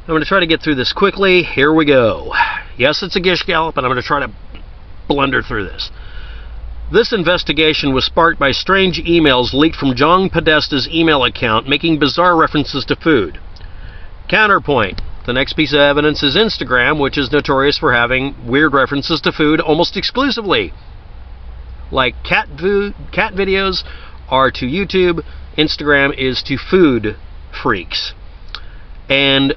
I'm going to try to get through this quickly. Here we go. Yes, it's a gish gallop, and I'm going to try to blunder through this. This investigation was sparked by strange emails leaked from John Podesta's email account making bizarre references to food. Counterpoint. The next piece of evidence is Instagram, which is notorious for having weird references to food almost exclusively. Like cat videos are to YouTube, Instagram is to food freaks. And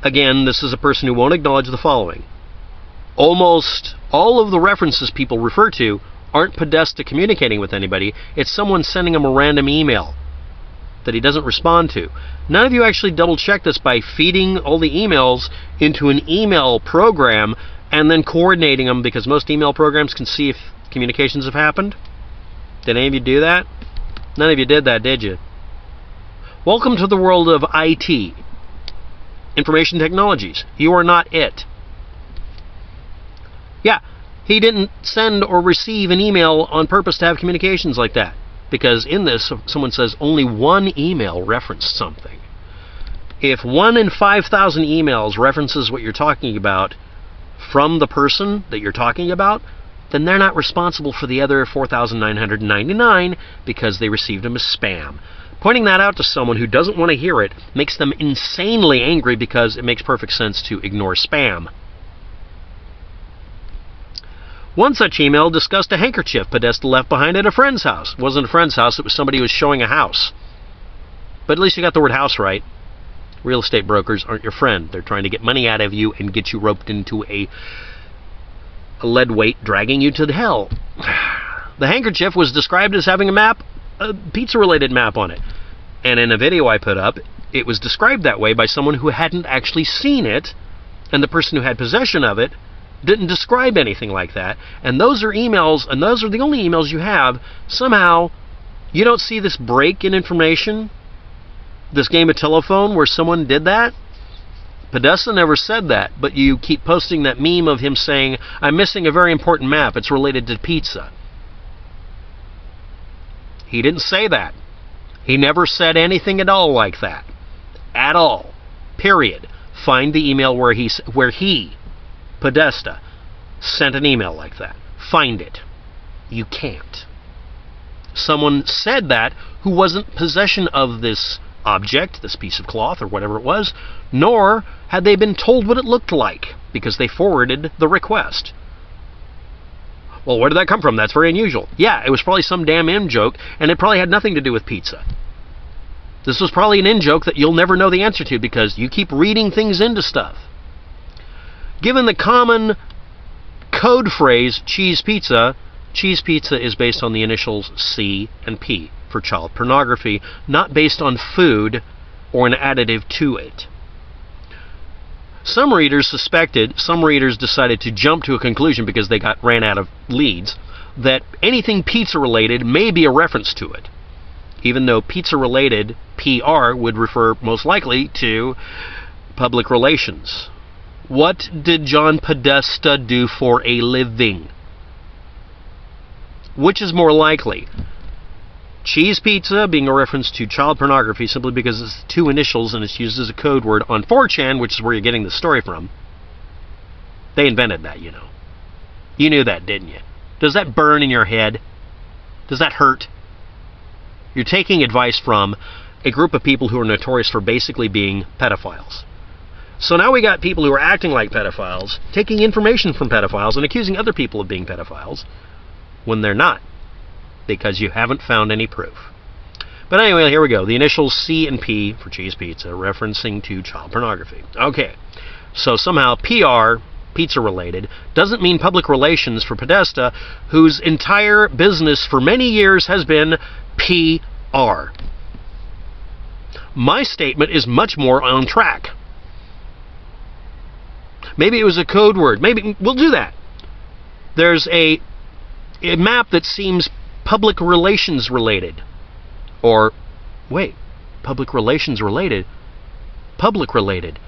again, this is a person who won't acknowledge the following. Almost all of the references people refer to aren't Podesta communicating with anybody. It's someone sending him a random email that he doesn't respond to. None of you actually double-check this by feeding all the emails into an email program and then coordinating them, because most email programs can see if communications have happened. Did any of you do that? None of you did that, did you? Welcome to the world of IT. Information technologies. You are not it. Yeah, he didn't send or receive an email on purpose to have communications like that. Because in this, someone says only one email referenced something. If 1 in 5,000 emails references what you're talking about from the person that you're talking about, then they're not responsible for the other 4,999 because they received them as spam. Pointing that out to someone who doesn't want to hear it makes them insanely angry, because it makes perfect sense to ignore spam. One such email discussed a handkerchief Podesta left behind at a friend's house. It wasn't a friend's house, it was somebody who was showing a house. But at least you got the word house right. Real estate brokers aren't your friend. They're trying to get money out of you and get you roped into a lead weight dragging you to hell. The handkerchief was described as having a pizza-related map on it. And in a video I put up, it was described that way by someone who hadn't actually seen it, and the person who had possession of it didn't describe anything like that. And those are emails, and those are the only emails you have. Somehow, you don't see this break in information, this game of telephone where someone did that. Podesta never said that, but you keep posting that meme of him saying, I'm missing a very important map, it's related to pizza. He didn't say that. He never said anything at all like that. At all. Period. Find the email where he, Podesta, sent an email like that. Find it. You can't. Someone said that who wasn't possession of this object, this piece of cloth or whatever it was, nor had they been told what it looked like, because they forwarded the request. Well, where did that come from? That's very unusual. Yeah, it was probably some damn in-joke, and it probably had nothing to do with pizza. This was probably an in-joke that you'll never know the answer to, because you keep reading things into stuff. Given the common code phrase, cheese pizza is based on the initials C and P for child pornography, not based on food or an additive to it. Some readers decided to jump to a conclusion because they ran out of leads, that anything pizza-related may be a reference to it, even though pizza-related, PR, would refer most likely to public relations. What did John Podesta do for a living? Which is more likely? Cheese pizza being a reference to child pornography simply because it's 2 initials and it's used as a code word on 4chan, which is where you're getting the story from. They invented that, you know. You knew that, didn't you? Does that burn in your head? Does that hurt? You're taking advice from a group of people who are notorious for basically being pedophiles. So now we got people who are acting like pedophiles, taking information from pedophiles and accusing other people of being pedophiles when they're not, because you haven't found any proof. But anyway, here we go. The initials C and P for cheese pizza, referencing to child pornography. Okay, so somehow PR, pizza-related, doesn't mean public relations for Podesta, whose entire business for many years has been PR. My statement is much more on track. Maybe it was a code word. Maybe we'll do that. There's a map that seems public relations related. Or, wait, public relations related? Public related.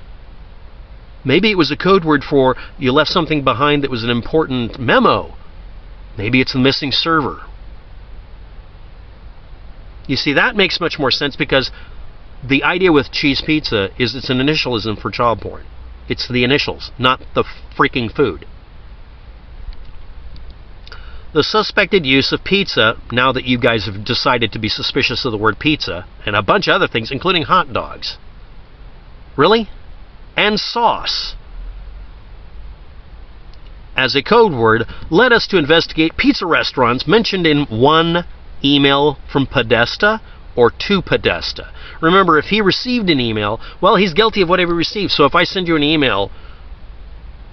Maybe it was a code word for you left something behind that was an important memo. Maybe it's the missing server. You see, that makes much more sense because The idea with cheese pizza is it's an initialism for child porn. It's the initials, not the freaking food. The suspected use of pizza, now that you guys have decided to be suspicious of the word pizza, and a bunch of other things, including hot dogs. Really? And sauce. As a code word, led us to investigate pizza restaurants mentioned in one email from Podesta or to Podesta. Remember, if he received an email, well, he's guilty of whatever he received. So if I send you an email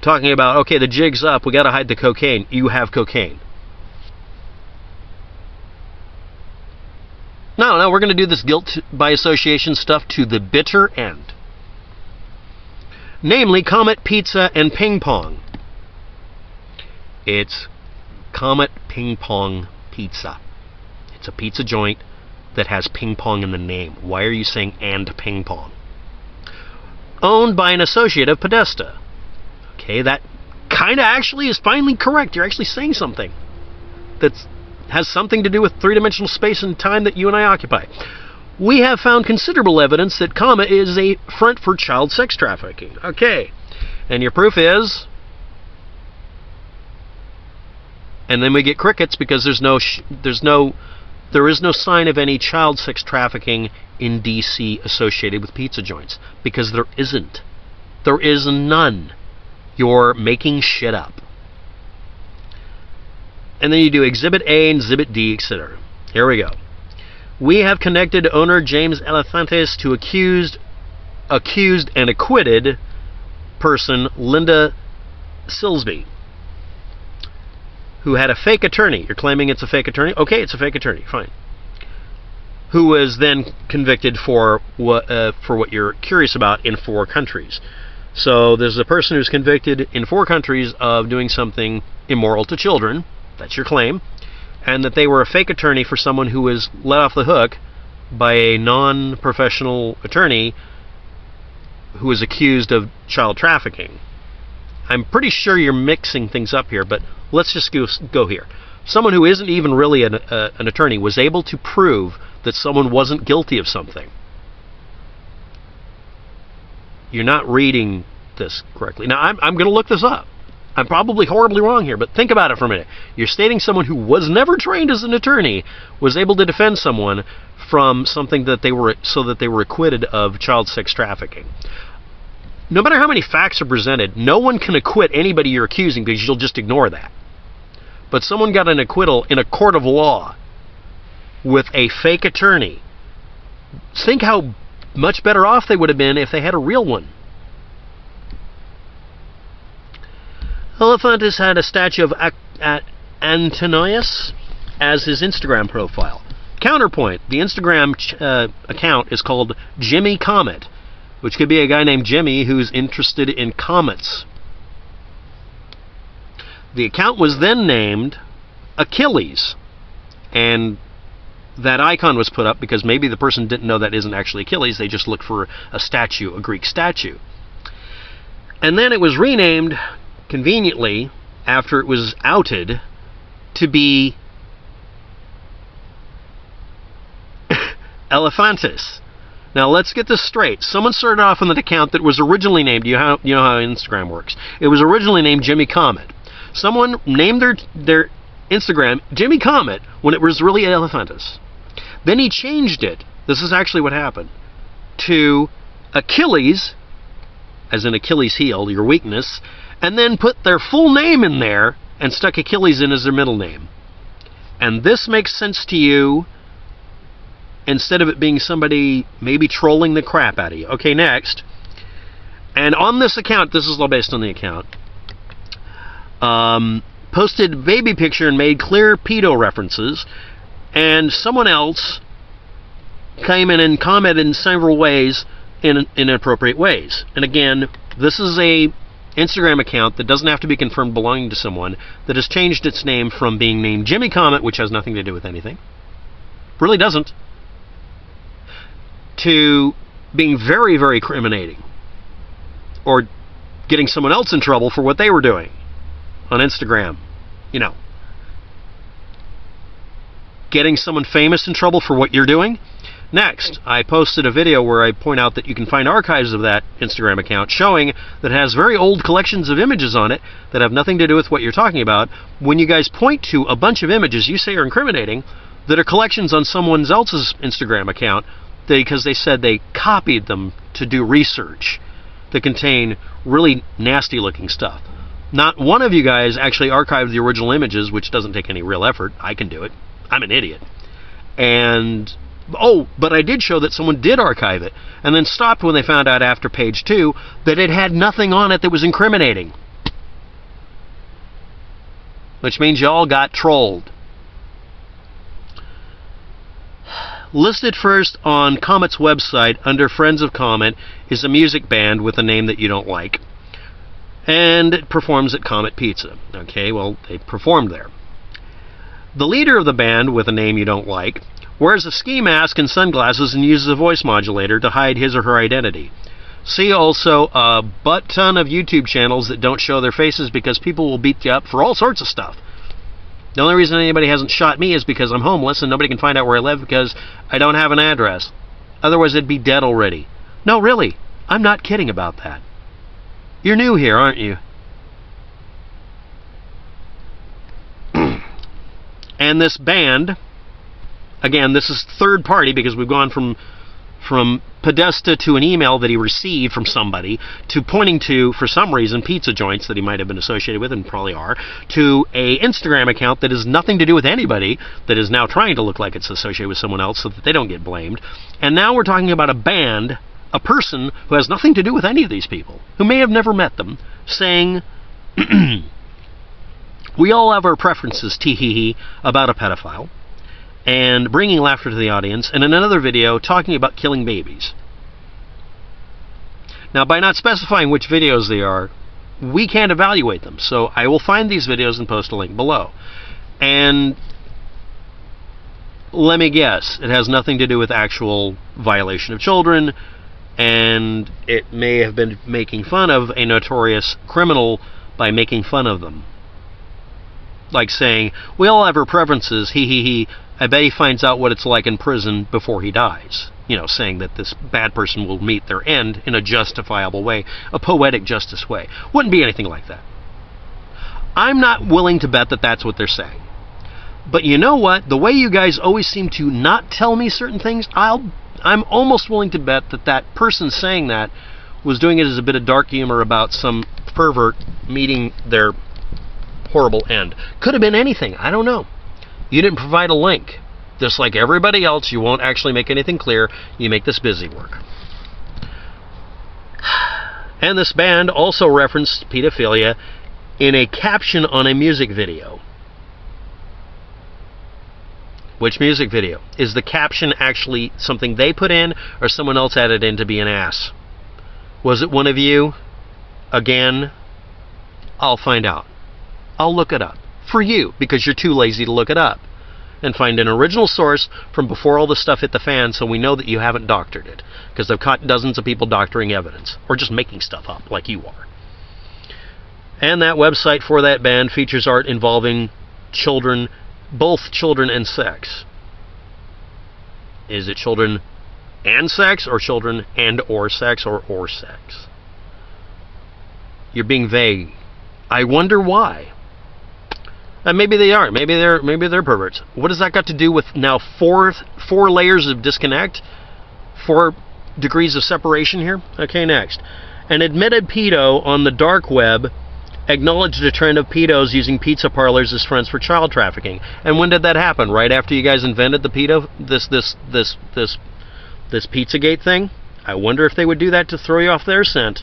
talking about, okay, the jig's up, we got to hide the cocaine, you have cocaine. No, we're going to do this guilt by association stuff to the bitter end. Namely, Comet Pizza and Ping Pong. It's Comet Ping Pong Pizza. It's a pizza joint that has ping pong in the name. Why are you saying and ping pong? Owned by an associate of Podesta. Okay, that kind of actually is finally correct. You're actually saying something that has something to do with three-dimensional space and time that you and I occupy. We have found considerable evidence that Comet is a front for child sex trafficking. Okay, and your proof is... And then we get crickets because there is no sign of any child sex trafficking in DC associated with pizza joints, because there isn't. There is none. You're making shit up. And then you do Exhibit A and Exhibit D, etc. Here we go. We have connected owner James Alefantis to accused and acquitted person Linda Silsby, who had a fake attorney. You're claiming it's a fake attorney? Okay, it's a fake attorney. Fine. Who was then convicted for what you're curious about in 4 countries. So there's a person who's convicted in 4 countries of doing something immoral to children. That's your claim. And that they were a fake attorney for someone who was let off the hook by a non-professional attorney who was accused of child trafficking. I'm pretty sure you're mixing things up here, but let's just go here. Someone who isn't even really an attorney was able to prove that someone wasn't guilty of something. You're not reading this correctly. Now, I'm going to look this up. I'm probably horribly wrong here, but think about it for a minute. You're stating someone who was never trained as an attorney was able to defend someone from something that they were acquitted of child sex trafficking. No matter how many facts are presented, no one can acquit anybody you're accusing because you'll just ignore that. But someone got an acquittal in a court of law with a fake attorney. Think how much better off they would have been if they had a real one. Alefantis had a statue of Antinous as his Instagram profile. Counterpoint, the Instagram account is called jimmyComet, which could be a guy named Jimmy who's interested in comets. The account was then named Achilles, and that icon was put up because maybe the person didn't know that isn't actually Achilles, they just looked for a statue, a Greek statue. And then it was renamed, conveniently, after it was outed, to be Alefantis. Now let's get this straight. Someone started off on an account that was originally named, you know how Instagram works. It was originally named jimmyComet. Someone named their Instagram jimmyComet when it was really Alefantis. Then he changed it, this is actually what happened, to Achilles, as in Achilles heel, your weakness, and then put their full name in there and stuck Achilles in as their middle name. And this makes sense to you instead of it being somebody maybe trolling the crap out of you. Okay, next. And on this account, this is all based on the account, posted baby picture and made clear pedo references, and someone else came in and commented in several ways, in inappropriate ways. And again, this is a Instagram account that doesn't have to be confirmed belonging to someone, that has changed its name from being named jimmyComet, which has nothing to do with anything, really doesn't, to being very, very criminating, or getting someone else in trouble for what they were doing on Instagram. You know, getting someone famous in trouble for what you're doing. Next, I posted a video where I point out that you can find archives of that Instagram account showing that it has very old collections of images on it that have nothing to do with what you're talking about. When you guys point to a bunch of images you say are incriminating that are collections on someone else's Instagram account because they said they copied them to do research that contain really nasty looking stuff. Not one of you guys actually archived the original images, which doesn't take any real effort. I can do it. I'm an idiot. And oh, but I did show that someone did archive it and then stopped when they found out after page 2 that it had nothing on it that was incriminating. Which means y'all got trolled. Listed first on Comet's website under Friends of Comet is a music band with a name that you don't like. And it performs at Comet Pizza. Okay, well, they performed there. The leader of the band, with a name you don't like, wears a ski mask and sunglasses and uses a voice modulator to hide his or her identity. See also a butt-ton of YouTube channels that don't show their faces because people will beat you up for all sorts of stuff. The only reason anybody hasn't shot me is because I'm homeless and nobody can find out where I live because I don't have an address. Otherwise, it'd be dead already. No, really, I'm not kidding about that. You're new here, aren't you? And this band, again, this is third party because we've gone from Podesta to an email that he received from somebody to pointing to, for some reason, pizza joints that he might have been associated with and probably are, to a Instagram account that has nothing to do with anybody that is now trying to look like it's associated with someone else so that they don't get blamed. And now we're talking about a band, a person who has nothing to do with any of these people, who may have never met them, saying, we all have our preferences, tee-hee-hee, about a pedophile, and bringing laughter to the audience, and in another video talking about killing babies. Now, by not specifying which videos they are, we can't evaluate them, so I will find these videos and post a link below. And let me guess, it has nothing to do with actual violation of children, and it may have been making fun of a notorious criminal by making fun of them. Like saying, we all have our preferences, hee-hee-hee, I bet he finds out what it's like in prison before he dies. You know, saying that this bad person will meet their end in a justifiable way, a poetic justice way. Wouldn't be anything like that. I'm not willing to bet that that's what they're saying. But you know what? The way you guys always seem to not tell me certain things, I'm almost willing to bet that that person saying that was doing it as a bit of dark humor about some pervert meeting their horrible end. Could have been anything. I don't know. You didn't provide a link. Just like everybody else, you won't actually make anything clear. You make this busy work. And this band also referenced pedophilia in a caption on a music video. Which music video? Is the caption actually something they put in, or someone else added in to be an ass? Was it one of you? Again? I'll find out. I'll look it up. For you, because you're too lazy to look it up. And find an original source from before all this stuff hit the fan so we know that you haven't doctored it. Because I've caught dozens of people doctoring evidence. Or just making stuff up, like you are. And that website for that band features art involving children, both children and sex. Is it children and sex, or children and or sex, or sex? You're being vague. I wonder why. Maybe they aren't. Maybe they're perverts. What has that got to do with now four layers of disconnect? 4 degrees of separation here? Okay, next. An admitted pedo on the dark web acknowledged a trend of pedos using pizza parlors as fronts for child trafficking. And when did that happen? Right after you guys invented the pedo, this pizzagate thing? I wonder if they would do that to throw you off their scent.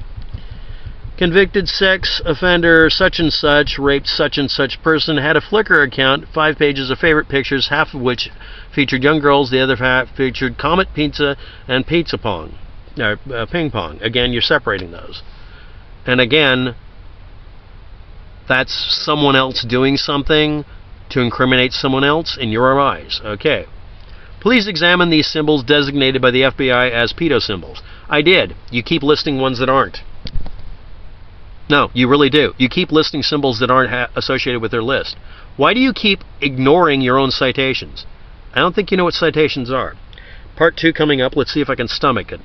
Convicted sex offender such and such raped such and such person, had a Flickr account, 5 pages of favorite pictures, half of which featured young girls, the other half featured Comet Pizza and ping pong. Again, you're separating those. And again, that's someone else doing something to incriminate someone else in your eyes. Okay. Please examine these symbols designated by the FBI as pedo symbols. I did. You keep listing ones that aren't. No, you really do. You keep listing symbols that aren't associated with their list. Why do you keep ignoring your own citations? I don't think you know what citations are. Part 2 coming up. Let's see if I can stomach it.